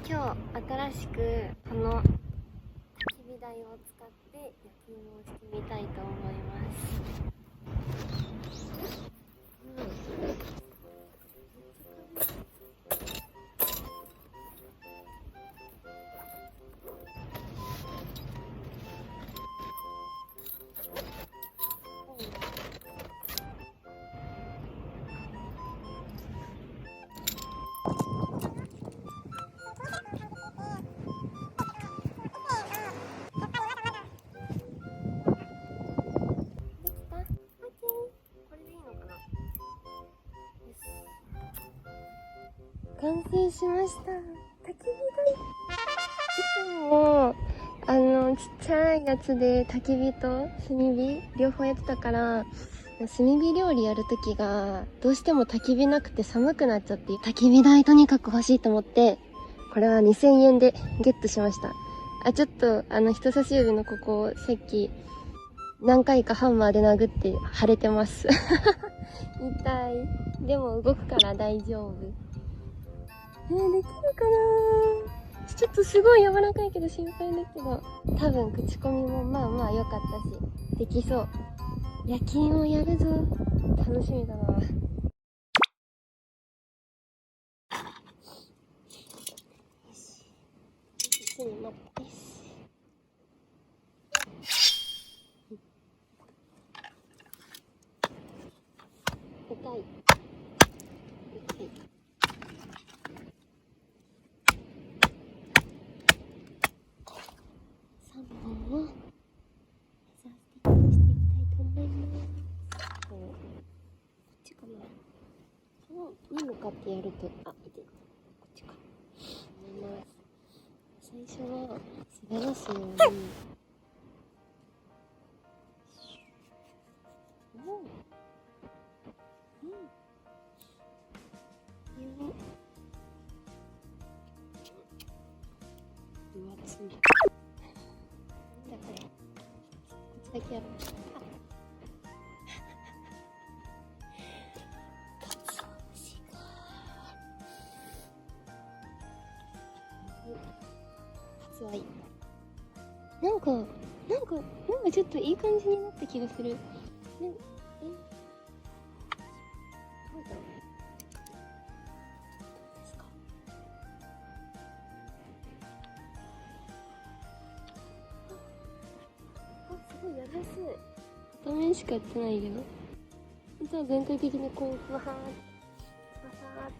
今日新しくこの焚き火台を使って焼き芋をしてみたいと思います。完成しました。焚き火台。いつもちっちゃいやつで焚き火と炭火両方やってたから、炭火料理やるときがどうしても焚き火なくて寒くなっちゃって、焚き火台とにかく欲しいと思って、これは2000円でゲットしました。ちょっと人差し指のここさっき何回かハンマーで殴って腫れてます痛い。でも動くから大丈夫。できるかな。ちょっとすごい柔らかいけど心配だけど、多分口コミもまあまあ良かったし、できそう。焼き芋やるぞ。楽しみだな。よし。ちょっと待って。痛い。痛い。3本をさスティックしていきたいと思います。こっちかな。に向かってやると、痛い。こっちか。思います。最初は滑らすように。分厚い。なんだこれ。こっちだけやろう。はい。なんかちょっといい感じになった気がする。なんだろう。どうですか。すごいやりやすい。片面しかやってないけど。じゃあ全体的にこう、ふわーって、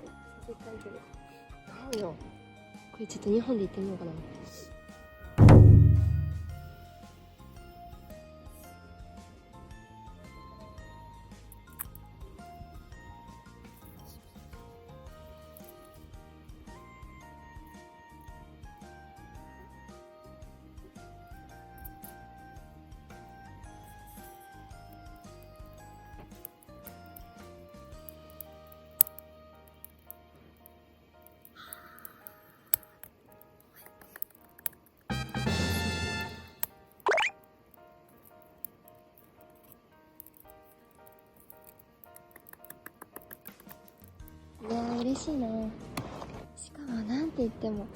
させたいけど。どうよ。これちょっと2本でいってみようかな。いやー嬉しいな。しかもなんて言っても、もう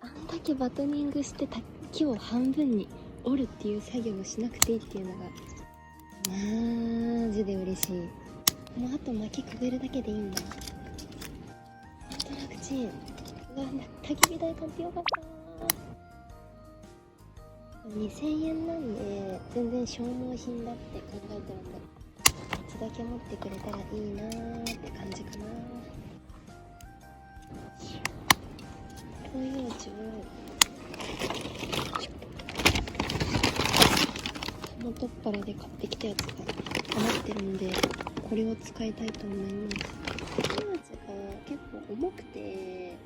あんだけバトニングして木を半分に折るっていう作業をしなくていいっていうのがマジで嬉しい。もうあと薪くべるだけでいいんだ。ほんと楽ちん。焚き火台買ってよかった。2000円なんで全然消耗品だって考えてるんで、こっちだけ持ってくれたらいいなーって感じかな。広葉樹を元っ腹で買ってきたやつが余ってるんで、これを使いたいと思います。広葉樹が結構重くて、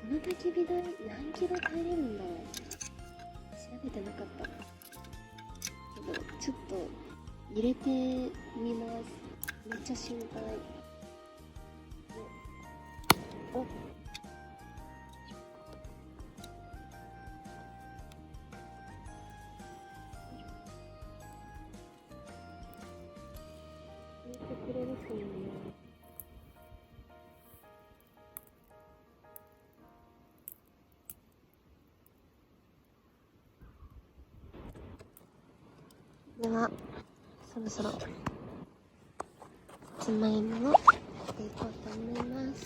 この焚き火台何キロ耐えれるんだろう。調べてなかったけど、ちょっと入れてみます。めっちゃ心配。お、入れてくれるかな。ではそろそろさつまいもを切っていこうと思います。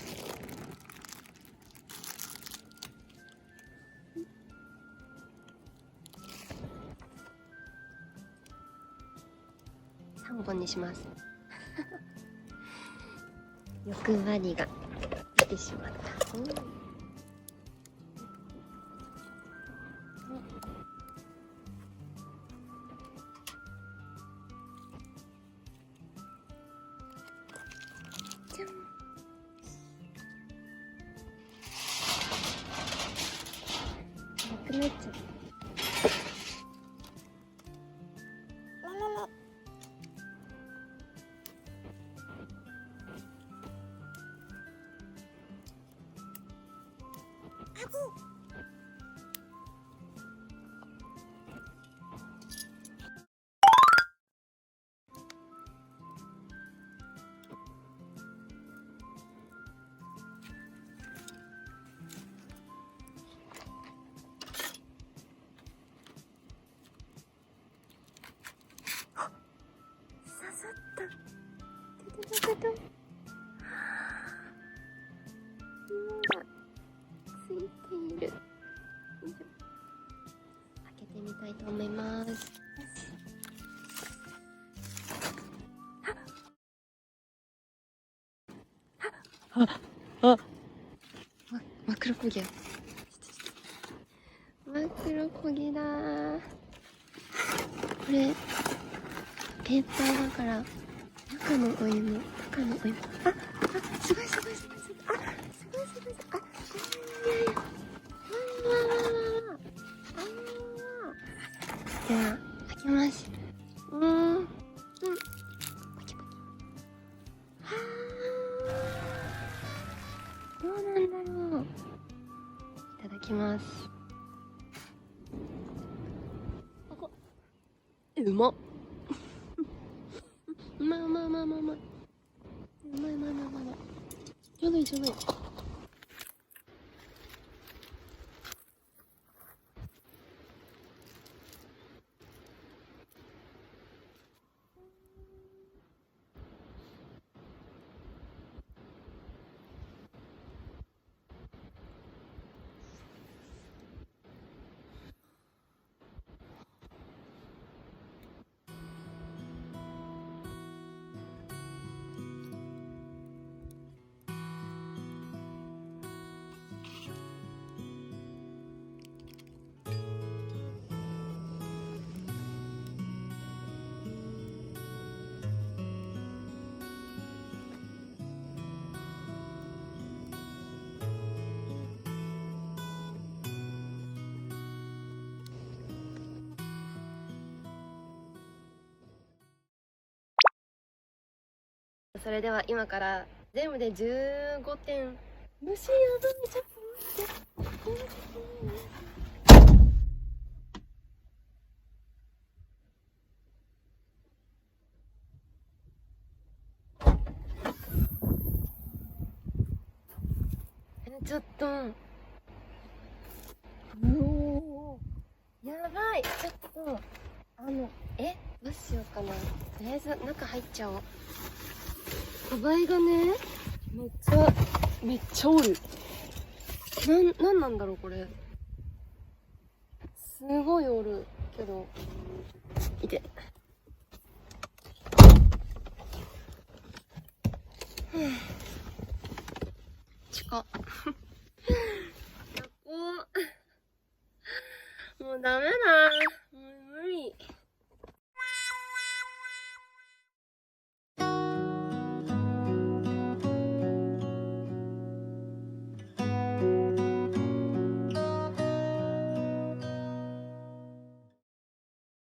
3本にします。欲張りが出てしまった。じゃん。なくなっちゃった。刺さった。芋がついている。よいしょ。開けてみたいと思います。真っ黒焦げ。真っ黒焦げだー。これペーパーだから中のお芋。あ、すごい。あ、すごい。じゃあ開けます。どうなんだろう。いただきます。うまっ。うまい。ちょうどいい。それでは今から全部で15点。虫やばい。ちょっと待って。ちょっとやばい。ちょっとどうしようかな。とりあえず中入っちゃおう。小バエがね、めっちゃおる。なんなんだろうこれ。すごいおるけど、いて。近っ。もうダメだ。